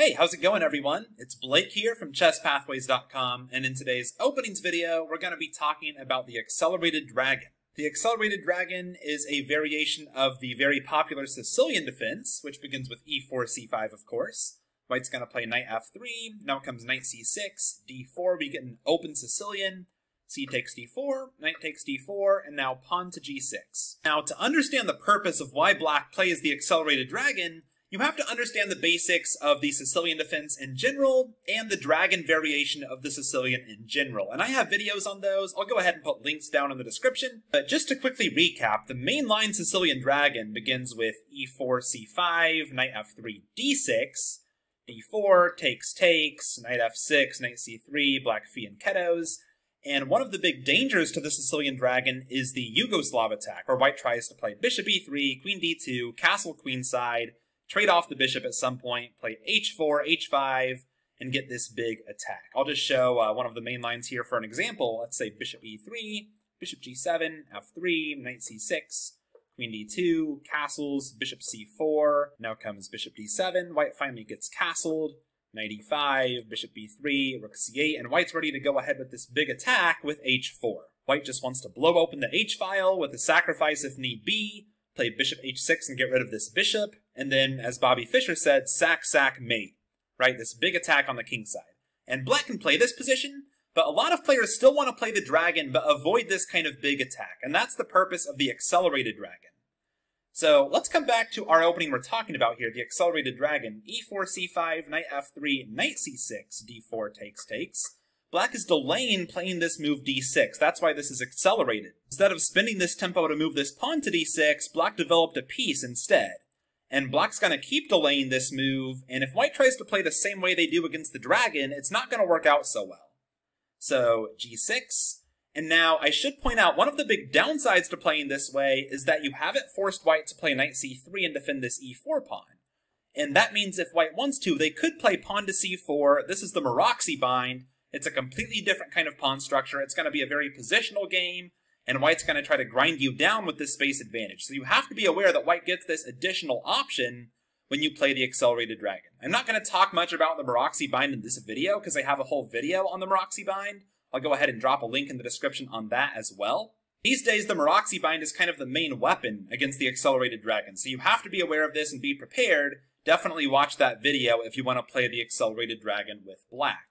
Hey, how's it going, everyone? It's Blake here from ChessPathways.com, and in today's openings video, we're going to be talking about the Accelerated Dragon. The Accelerated Dragon is a variation of the very popular Sicilian defense, which begins with e4, c5, of course. White's going to play knight f3, now comes knight c6, d4, we get an open Sicilian, c takes d4, knight takes d4, and now pawn to g6. Now, to understand the purpose of why black plays the Accelerated Dragon, you have to understand the basics of the Sicilian defense in general, and the dragon variation of the Sicilian in general. And I have videos on those. I'll go ahead and put links down in the description. But just to quickly recap, the mainline Sicilian dragon begins with e4, c5, knight f3, d6, d4, takes, knight f6, knight c3, black fianchettos. And one of the big dangers to the Sicilian dragon is the Yugoslav attack, where white tries to play bishop e3, queen d2, castle queenside, trade off the bishop at some point, play h4, h5, and get this big attack. I'll just show one of the main lines here for an example. Let's say bishop e3, bishop g7, f3, knight c6, queen d2, castles, bishop c4, now comes bishop d7, white finally gets castled, knight e5, bishop b3, rook c8, and white's ready to go ahead with this big attack with h4. White just wants to blow open the h-file with a sacrifice if need be, play bishop h6 and get rid of this bishop, and then, as Bobby Fischer said, sack, mate, right? This big attack on the king side. And black can play this position, but a lot of players still want to play the dragon but avoid this kind of big attack, and that's the purpose of the Accelerated Dragon. So let's come back to our opening we're talking about here, the Accelerated Dragon. e4, c5, knight f3, knight c6, d4, takes. Black is delaying playing this move d6. That's why this is accelerated. Instead of spending this tempo to move this pawn to d6, black developed a piece instead. And black's going to keep delaying this move, and if white tries to play the same way they do against the dragon, it's not going to work out so well. So g6, and now I should point out one of the big downsides to playing this way is that you haven't forced white to play knight c3 and defend this e4 pawn. And that means if white wants to, they could play pawn to c4. This is the Maroczy bind. It's a completely different kind of pawn structure. It's going to be a very positional game, and white's going to try to grind you down with this space advantage. So you have to be aware that white gets this additional option when you play the Accelerated Dragon. I'm not going to talk much about the Maroczy bind in this video because I have a whole video on the Maroczy bind. I'll go ahead and drop a link in the description on that as well. These days, the Maroczy bind is kind of the main weapon against the Accelerated Dragon, so you have to be aware of this and be prepared. Definitely watch that video if you want to play the Accelerated Dragon with black.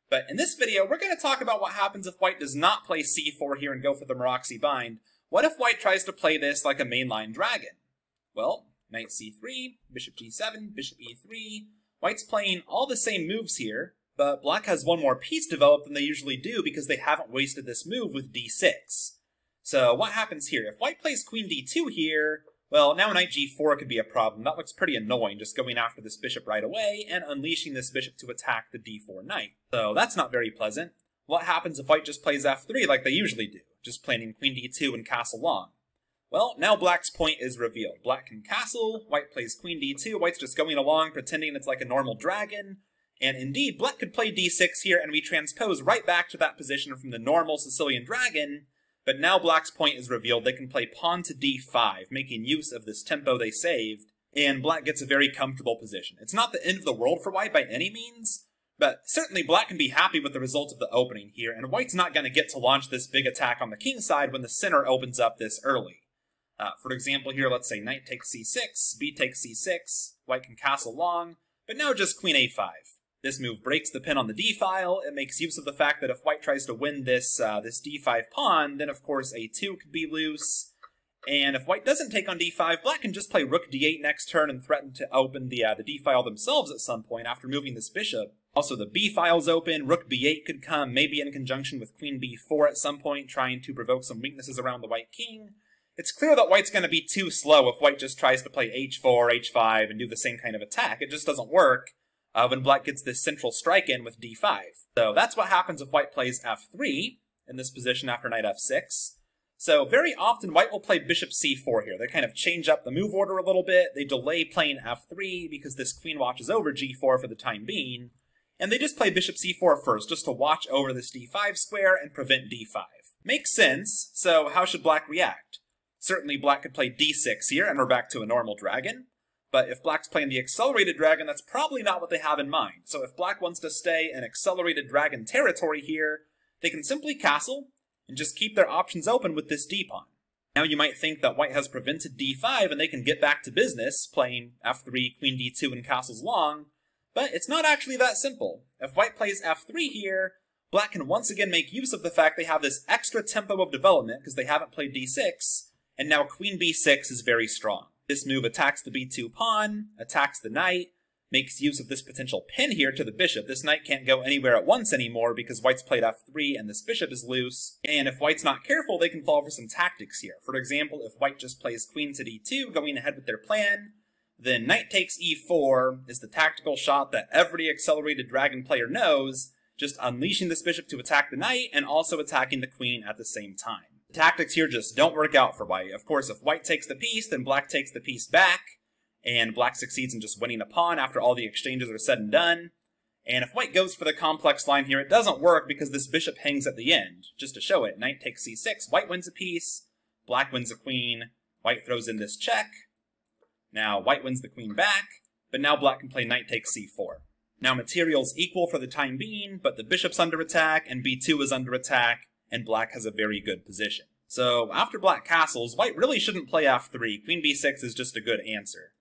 But in this video, we're going to talk about what happens if white does not play c4 here and go for the Maroczy bind. What if white tries to play this like a mainline dragon? Well, knight c3, bishop g7, bishop e3. White's playing all the same moves here, but black has one more piece developed than they usually do because they haven't wasted this move with d6. So what happens here? If white plays queen d2 here, well, now knight g4 could be a problem. That looks pretty annoying, just going after this bishop right away and unleashing this bishop to attack the d4 knight. So that's not very pleasant. What happens if white just plays f3 like they usually do, just playing queen d2 and castle long? Well, now black's point is revealed. Black can castle, white plays queen d2, white's just going along pretending it's like a normal dragon. And indeed, black could play d6 here, and we transpose right back to that position from the normal Sicilian dragon. But now black's point is revealed. They can play pawn to d5, making use of this tempo they saved, and black gets a very comfortable position. It's not the end of the world for white by any means, but certainly black can be happy with the result of the opening here, and white's not going to get to launch this big attack on the king side when the center opens up this early. For example here, let's say knight takes c6, b takes c6, white can castle long, but now just queen a5. This move breaks the pin on the d-file. It makes use of the fact that if white tries to win this d5 pawn, then of course a2 could be loose. And if white doesn't take on d5, black can just play rook d8 next turn and threaten to open the d-file themselves at some point after moving this bishop. Also, the b-file's open, rook b8 could come, maybe in conjunction with queen b4 at some point, trying to provoke some weaknesses around the white king. It's clear that white's going to be too slow if white just tries to play h4, h5, and do the same kind of attack. It just doesn't work. When black gets this central strike in with d5. So that's what happens if white plays f3 in this position after knight f6. So very often white will play bishop c4 here. They kind of change up the move order a little bit. They delay playing f3 because this queen watches over g4 for the time being. And they just play bishop c4 first, just to watch over this d5 square and prevent d5. Makes sense, so how should black react? Certainly black could play d6 here, and we're back to a normal dragon. But if black's playing the accelerated dragon, that's probably not what they have in mind. So if black wants to stay in accelerated dragon territory here, they can simply castle and just keep their options open with this d-pawn. Now you might think that white has prevented d5 and they can get back to business, playing f3, queen d2, and castles long, but it's not actually that simple. If white plays f3 here, black can once again make use of the fact they have this extra tempo of development because they haven't played d6, and now queen b6 is very strong. This move attacks the b2 pawn, attacks the knight, makes use of this potential pin here to the bishop. This knight can't go anywhere at once anymore because white's played f3 and this bishop is loose. And if white's not careful, they can fall for some tactics here. For example, if white just plays queen to d2, going ahead with their plan, then knight takes e4 is the tactical shot that every accelerated dragon player knows, just unleashing this bishop to attack the knight and also attacking the queen at the same time. The tactics here just don't work out for white. Of course, if white takes the piece, then black takes the piece back, and black succeeds in just winning a pawn after all the exchanges are said and done. And if white goes for the complex line here, it doesn't work because this bishop hangs at the end. Just to show it, knight takes c6, white wins a piece, black wins a queen, white throws in this check. Now white wins the queen back, but now black can play knight takes c4. Now material's equal for the time being, but the bishop's under attack, and b2 is under attack, and black has a very good position. So after black castles, white really shouldn't play f3. Queen b6 is just a good answer.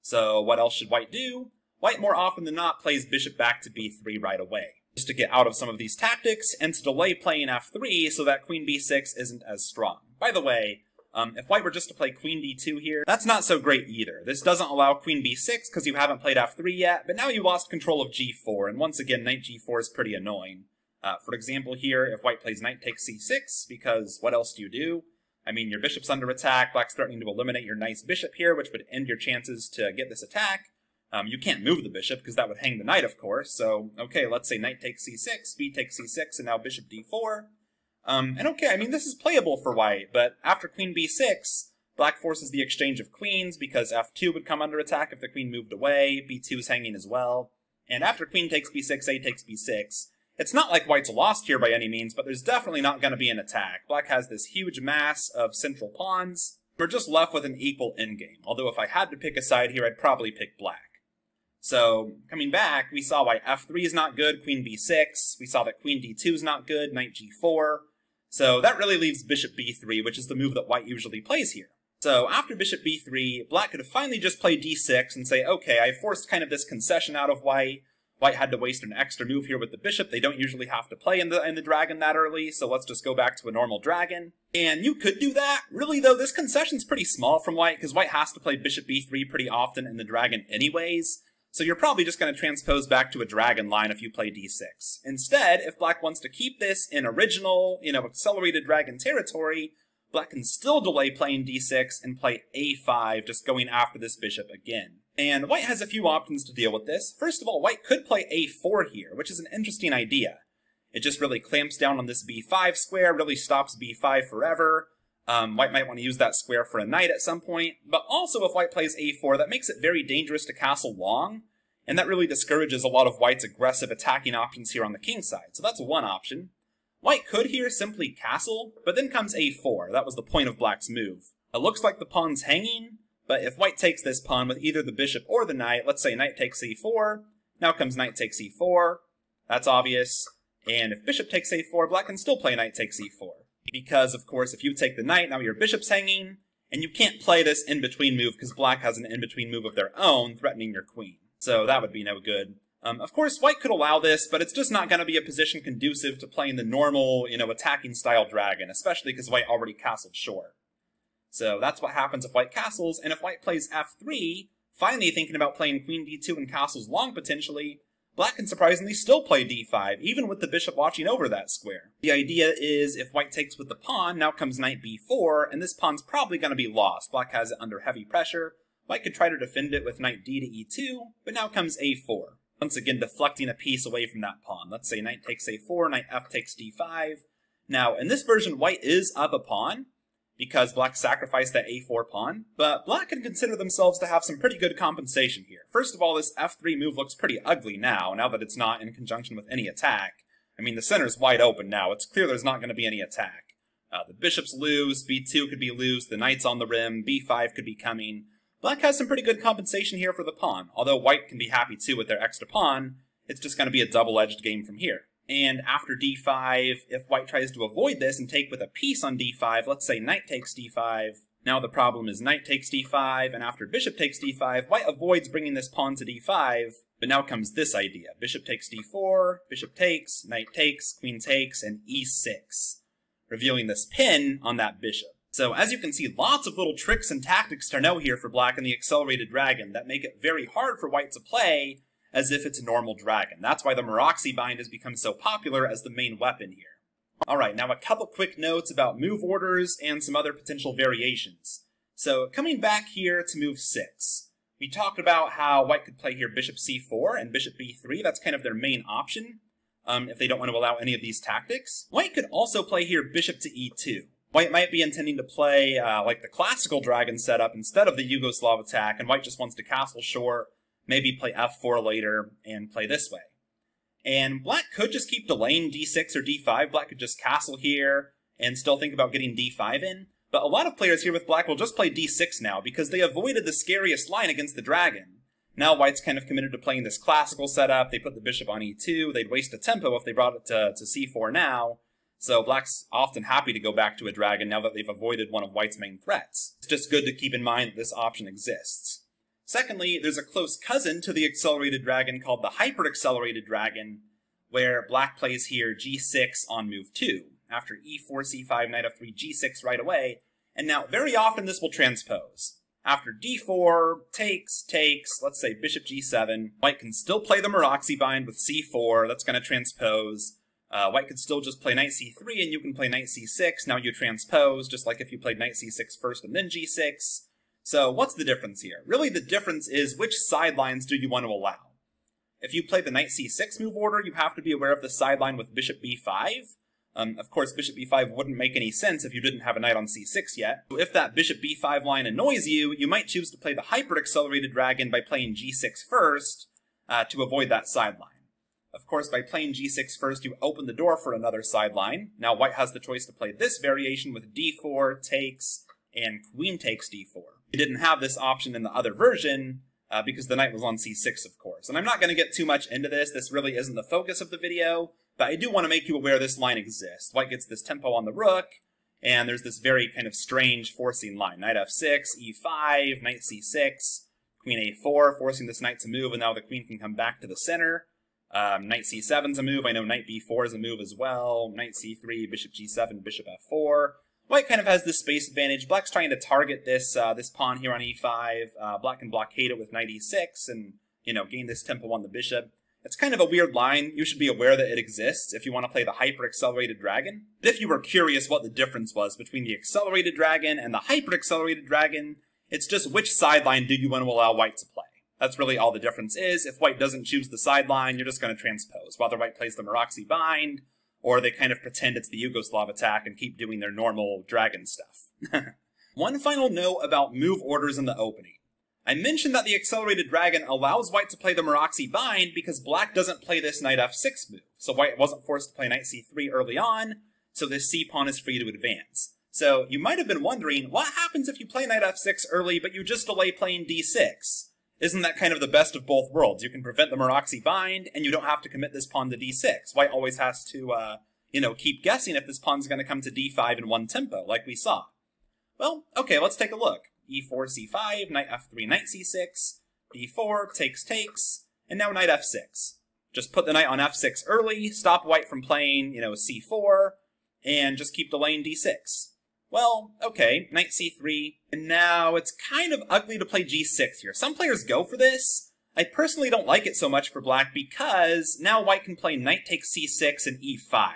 So what else should white do? White more often than not plays bishop back to b3 right away, just to get out of some of these tactics and to delay playing f3 so that queen b6 isn't as strong. By the way, if white were just to play queen d2 here, that's not so great either. This doesn't allow queen b6 because you haven't played f3 yet, but now you lost control of g4, and once again, knight g4 is pretty annoying. For example here, if white plays knight takes c6, because what else do you do? I mean, your bishop's under attack, black's threatening to eliminate your nice bishop here, which would end your chances to get this attack. You can't move the bishop, because that would hang the knight, of course, so, okay, let's say knight takes c6, b takes c6, and now bishop d4. And okay, I mean, this is playable for white, but after queen b6, black forces the exchange of queens, because f2 would come under attack if the queen moved away, b2 is hanging as well, and after queen takes b6, a takes b6, it's not like white's lost here by any means, but there's definitely not going to be an attack. Black has this huge mass of central pawns. We're just left with an equal endgame, although if I had to pick a side here, I'd probably pick black. So, coming back, we saw why f3 is not good, queen b6, we saw that queen d2 is not good, knight g4, so that really leaves bishop b3, which is the move that white usually plays here. So after bishop b3, black could have finally just played d6 and say, okay, I forced kind of this concession out of white. White had to waste an extra move here with the bishop. They don't usually have to play in the dragon that early, so let's just go back to a normal dragon. And you could do that. Really, though, this concession's pretty small from white, because white has to play bishop b3 pretty often in the dragon anyways, so you're probably just going to transpose back to a dragon line if you play d6. Instead, if black wants to keep this in original, accelerated dragon territory, black can still delay playing d6 and play a5, just going after this bishop again. And white has a few options to deal with this. First of all, white could play a4 here, which is an interesting idea. It just really clamps down on this b5 square, really stops b5 forever. White might want to use that square for a knight at some point. But also, if white plays a4, that makes it very dangerous to castle long, and that really discourages a lot of white's aggressive attacking options here on the king side. So that's one option. White could here simply castle, but then comes a4. That was the point of black's move. It looks like the pawn's hanging, but if white takes this pawn with either the bishop or the knight, let's say knight takes e4, now comes knight takes e4, that's obvious, and if bishop takes a4, black can still play knight takes e4. Because, of course, if you take the knight, now your bishop's hanging, and you can't play this in-between move because black has an in-between move of their own, threatening your queen. So that would be no good. Of course, white could allow this, but it's just not going to be a position conducive to playing the normal, attacking style dragon, especially because white already castled short. So that's what happens if white castles, and if white plays f3, finally thinking about playing queen d2 and castles long potentially, black can surprisingly still play d5, even with the bishop watching over that square. The idea is if white takes with the pawn, now comes knight b4, and this pawn's probably going to be lost. Black has it under heavy pressure. White could try to defend it with knight d to e2, but now comes a4. Once again, deflecting a piece away from that pawn. Let's say knight takes a4, knight f takes d5. Now, in this version, white is up a pawn, because black sacrificed that a4 pawn, but black can consider themselves to have some pretty good compensation here. First of all, this f3 move looks pretty ugly now that it's not in conjunction with any attack. I mean, the center's wide open now. It's clear there's not going to be any attack. The bishop's loose, b2 could be loose, the knight's on the rim, b5 could be coming. Black has some pretty good compensation here for the pawn, although white can be happy too with their extra pawn. It's just going to be a double-edged game from here. And after d5, if white tries to avoid this and take with a piece on d5, let's say knight takes d5, now the problem is knight takes d5, and after bishop takes d5, white avoids bringing this pawn to d5, but now comes this idea. Bishop takes d4, bishop takes, knight takes, queen takes, and e6, revealing this pin on that bishop. So as you can see, lots of little tricks and tactics to know here for black in the Accelerated Dragon that make it very hard for white to play as if it's a normal dragon. That's why the Maroczy bind has become so popular as the main weapon here. Alright, now a couple quick notes about move orders and some other potential variations. So coming back here to move 6, we talked about how white could play here bishop c4 and bishop b3. That's kind of their main option if they don't want to allow any of these tactics. White could also play here bishop to e2. White might be intending to play like the classical dragon setup instead of the Yugoslav attack, and white just wants to castle short, maybe play f4 later, and play this way. And black could just keep delaying d6 or d5. Black could just castle here and still think about getting d5 in. But a lot of players here with black will just play d6 now because they avoided the scariest line against the dragon. Now white's kind of committed to playing this classical setup. They put the bishop on e2. They'd waste a tempo if they brought it to c4 now. So black's often happy to go back to a dragon now that they've avoided one of white's main threats. It's just good to keep in mind that this option exists. Secondly, there's a close cousin to the Accelerated Dragon called the Hyper-Accelerated Dragon, where black plays here g6 on move 2. After e4, c5, knight f3, g6 right away, and now very often this will transpose. After d4, takes, let's say bishop g7, white can still play the Maroczy bind with c4, that's going to transpose. White could still just play knight c3 and you can play knight c6, now you transpose, just like if you played knight c6 first and then g6. So what's the difference here? Really the difference is which sidelines do you want to allow. If you play the knight c6 move order, you have to be aware of the sideline with bishop b5. Of course, bishop b5 wouldn't make any sense if you didn't have a knight on c6 yet. So if that bishop b5 line annoys you, you might choose to play the Hyper-Accelerated Dragon by playing g6 first to avoid that sideline. Of course, by playing g6 first, you open the door for another sideline. Now white has the choice to play this variation with d4, takes, and queen takes d4. You didn't have this option in the other version because the knight was on c6, of course. And I'm not going to get too much into this. This really isn't the focus of the video, but I do want to make you aware this line exists. White gets this tempo on the rook, and there's this very kind of strange forcing line. Knight f6, e5, knight c6, queen a4, forcing this knight to move, and now the queen can come back to the center. Knight c7's a move. I know knight b4 is a move as well. Knight c3, bishop g7, bishop f4. White kind of has this space advantage. Black's trying to target this this pawn here on e5. Black can blockade it with knight e6 and, you know, gain this tempo on the bishop. It's kind of a weird line. You should be aware that it exists if you want to play the Hyper-Accelerated Dragon. But if you were curious what the difference was between the Accelerated Dragon and the Hyper-Accelerated Dragon, it's just which sideline do you want to allow white to play. That's really all the difference is. If white doesn't choose the sideline, you're just going to transpose. Whether white plays the Maroczy bind, or they kind of pretend it's the Yugoslav attack and keep doing their normal dragon stuff. One final note about move orders in the opening. I mentioned that the Accelerated Dragon allows white to play the Maroczy bind because black doesn't play this knight f6 move. So white wasn't forced to play knight c3 early on, so this c-pawn is free to advance. So you might have been wondering, what happens if you play knight f6 early but you just delay playing d6? Isn't that kind of the best of both worlds? You can prevent the Maroczy bind, and you don't have to commit this pawn to d6. White always has to, keep guessing if this pawn's going to come to d5 in one tempo, like we saw. Well, okay, let's take a look. e4, c5, knight f3, knight c6, d4, takes, and now knight f6. Just put the knight on f6 early, stop white from playing, c4, and just keep delaying d6. Well, okay, knight c3, and now it's kind of ugly to play g6 here. Some players go for this. I personally don't like it so much for black because now white can play knight takes c6 and e5.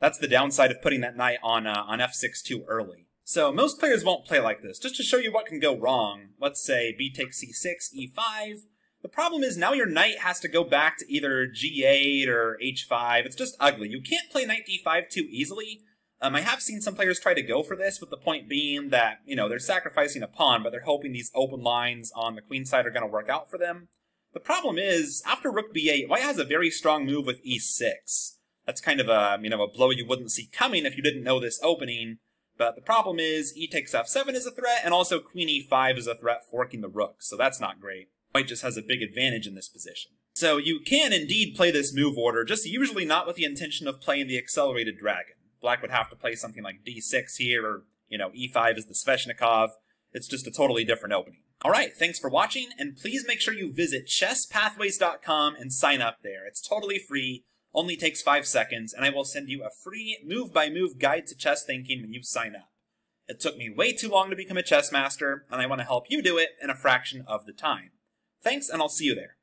That's the downside of putting that knight on f6 too early. So most players won't play like this. Just to show you what can go wrong, let's say b takes c6, e5. The problem is now your knight has to go back to either g8 or h5. It's just ugly. You can't play knight d5 too easily. I have seen some players try to go for this, with the point being that, they're sacrificing a pawn, but they're hoping these open lines on the queen side are going to work out for them. The problem is, after rook b8, white has a very strong move with e6. That's kind of a blow you wouldn't see coming if you didn't know this opening, But the problem is e takes f7 is a threat, and also queen e5 is a threat forking the rook, so that's not great. White just has a big advantage in this position. So you can indeed play this move order, just usually not with the intention of playing the accelerated dragon. Black would have to play something like d6 here, or, e5 is the Sveshnikov. It's just a totally different opening. Alright, thanks for watching, and please make sure you visit chesspathways.com and sign up there. It's totally free, only takes 5 seconds, and I will send you a free move-by-move guide to chess thinking when you sign up. It took me way too long to become a chess master, and I want to help you do it in a fraction of the time. Thanks, and I'll see you there.